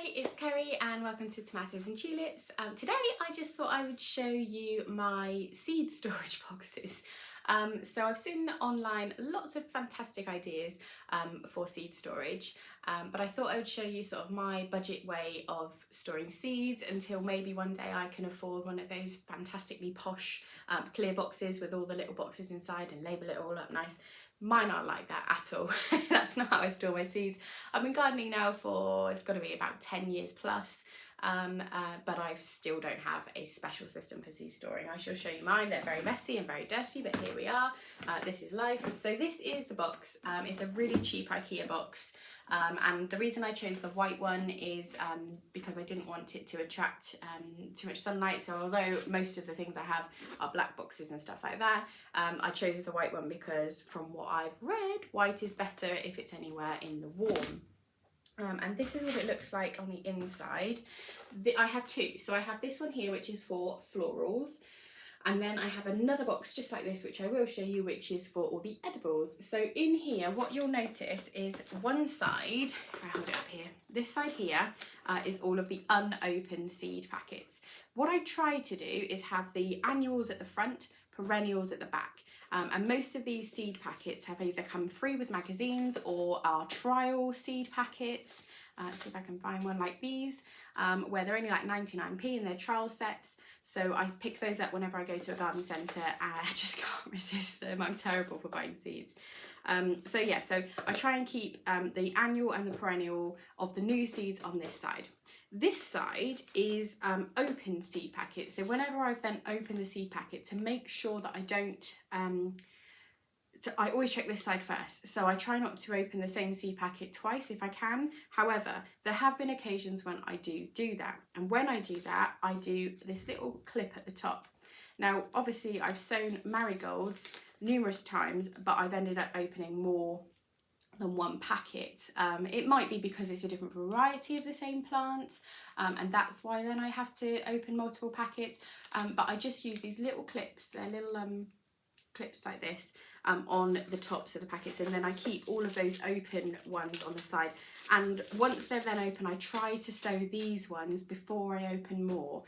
Hi, it's Kerry and welcome to Tomatoes and Tulips. Today I just thought I would show you my seed storage boxes. So I've seen online lots of fantastic ideas for seed storage, but I thought I would show you sort of my budget way of storing seeds until maybe one day I can afford one of those fantastically posh clear boxes with all the little boxes inside and label it all up nice. Mine aren't like that at all. That's not how I store my seeds. I've been gardening now for, it's got to be about 10 years plus, but I still don't have a special system for seed storing. I shall show you mine. They're very messy and very dirty, but here we are. This is life. So this is the box. It's a really cheap IKEA box. And the reason I chose the white one is because I didn't want it to attract too much sunlight. So although most of the things I have are black boxes and stuff like that, I chose the white one because from what I've read, white is better if it's anywhere in the warm. And this is what it looks like on the inside. I have two. So I have this one here, which is for florals. And then I have another box just like this, which I will show you, which is for all the edibles. So in here, what you'll notice is one side, if I hold it up here, this side here is all of the unopened seed packets. What I try to do is have the annuals at the front, perennials at the back. And most of these seed packets have either come free with magazines or are trial seed packets. See if I can find one like these, where they're only like 99p and they're trial sets. So I pick those up whenever I go to a garden centre and I just can't resist them. I'm terrible for buying seeds. So yeah, so I try and keep the annual and the perennial of the new seeds on this side. This side is open seed packets. So whenever I've then opened the seed packet, to make sure that I don't, I always check this side first. So I try not to open the same seed packet twice if I can. However, there have been occasions when I do that. And when I do that, I do this little clip at the top. Now, obviously I've sown marigolds numerous times, but I've ended up opening more than one packet. It might be because it's a different variety of the same plant, and that's why then I have to open multiple packets. But I just use these little clips, they're little clips like this, on the tops of the packets, and then I keep all of those open ones on the side. And once they're then open, I try to sow these ones before I open more.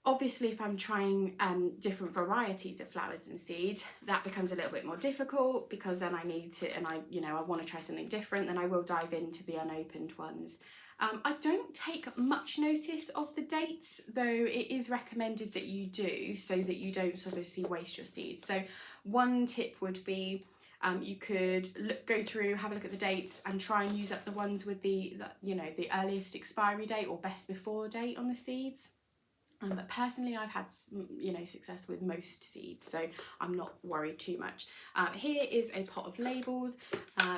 Obviously, if I'm trying different varieties of flowers and seed, that becomes a little bit more difficult because then I need to, and I want to try something different, then I will dive into the unopened ones. I don't take much notice of the dates, though it is recommended that you do, so that you don't sort of waste your seeds. So one tip would be you could go through, have a look at the dates and try and use up the ones with the earliest expiry date or best before date on the seeds. But personally, I've had success with most seeds, so I'm not worried too much. Here is a pot of labels.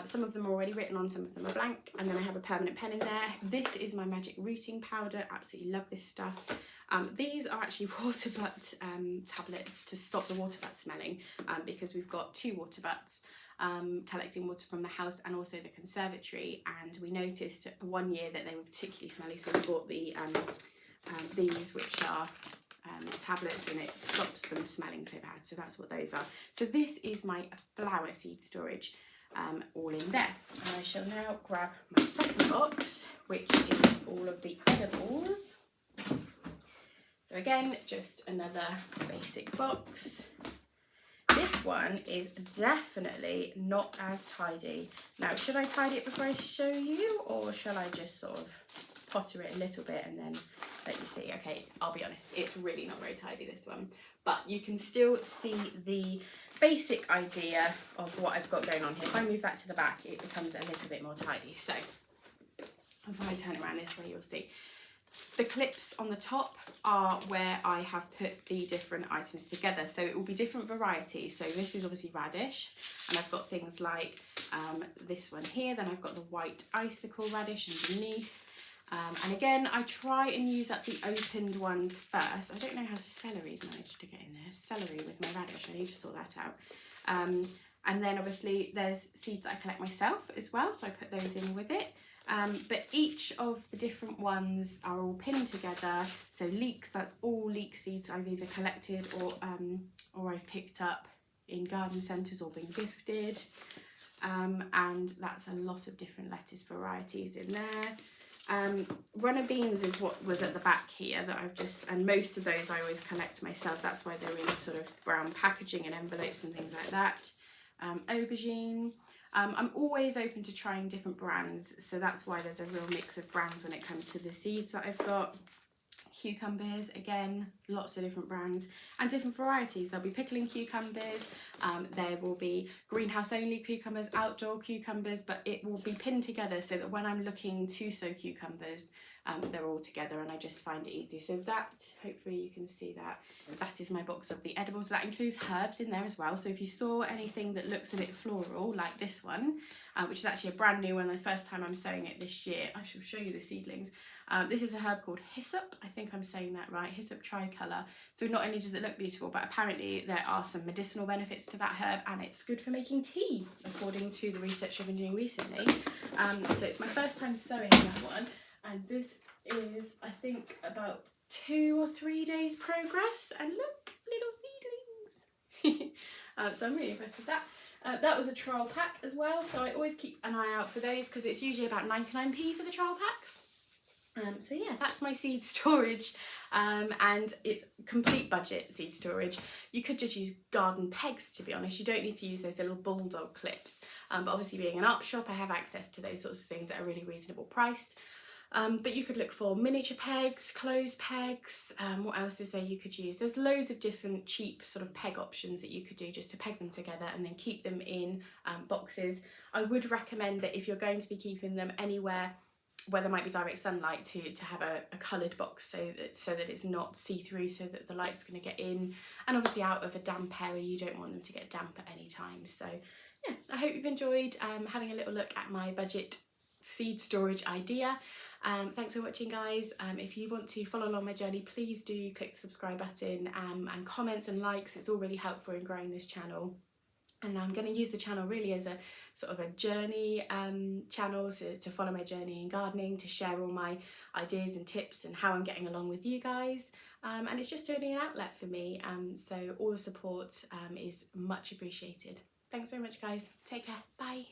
Some of them are already written on, some of them are blank, and then I have a permanent pen in there. This is my magic rooting powder. Absolutely love this stuff. These are actually water butt tablets to stop the water butt smelling, because we've got two water butts collecting water from the house and also the conservatory, and we noticed one year that they were particularly smelly, so we bought the these, which are tablets, and it stops them smelling so bad. So that's what those are. So this is my flower seed storage all in there. And I shall now grab my second box, which is all of the edibles. So again, just another basic box. This one is definitely not as tidy. Now, should I tidy it before I show you, or shall I just sort of potter it a little bit and then let you see? Okay, I'll be honest, it's really not very tidy, this one, but you can still see the basic idea of what I've got going on here. If I move that to the back, it becomes a little bit more tidy. So if I turn around this way, you'll see the clips on the top are where I have put the different items together. So it will be different varieties. So this is obviously radish, and I've got things like this one here. Then I've got the white icicle radish underneath. And again, I try and use up the opened ones first. I don't know how celery's managed to get in there. Celery with my radish, I need to sort that out. And then obviously there's seeds I collect myself as well, so I put those in with it. But each of the different ones are all pinned together. So leeks, that's all leek seeds I've either collected or I've picked up in garden centres or been gifted. And that's a lot of different lettuce varieties in there. Runner beans is what was at the back here that I've just, and most of those I always collect myself. That's why they're in sort of brown packaging and envelopes and things like that. Aubergine. I'm always open to trying different brands, so that's why there's a real mix of brands when it comes to the seeds that I've got. Cucumbers, again, lots of different brands and different varieties. There'll be pickling cucumbers, there will be greenhouse only cucumbers, outdoor cucumbers, but it will be pinned together so that when I'm looking to sow cucumbers, they're all together, and I just find it easy. So that, hopefully you can see that, that is my box of the edibles. That includes herbs in there as well. So if you saw anything that looks a bit floral, like this one, which is actually a brand new one, the first time I'm sowing it this year, I shall show you the seedlings. This is a herb called hyssop. I think I'm saying that right, hyssop tricolour. So not only does it look beautiful, but apparently there are some medicinal benefits to that herb, and it's good for making tea, according to the research I've been doing recently. So it's my first time sowing that one, and this is, I think, about 2 or 3 days progress, and look, little seedlings. So I'm really impressed with that. That was a trial pack as well, so I always keep an eye out for those because it's usually about 99p for the trial packs. So yeah, that's my seed storage, and it's complete budget seed storage. You could just use garden pegs, to be honest. You don't need to use those little bulldog clips, but obviously being an art shop, I have access to those sorts of things at a really reasonable price. But you could look for miniature pegs, closed pegs, what else is there you could use? There's loads of different cheap sort of peg options that you could do just to peg them together and then keep them in boxes. I would recommend that if you're going to be keeping them anywhere where there might be direct sunlight, to have a coloured box so that it's not see-through, so that the light's going to get in, and obviously out of a damp area. You don't want them to get damp at any time. So yeah, I hope you've enjoyed having a little look at my budget seed storage idea. Thanks for watching, guys. If you want to follow along my journey, please do click the subscribe button, and comments and likes. It's all really helpful in growing this channel. And I'm going to use the channel really as a sort of a journey channel, so to follow my journey in gardening, to share all my ideas and tips and how I'm getting along with you guys. And it's just really an outlet for me. So all the support is much appreciated. Thanks very much, guys. Take care. Bye.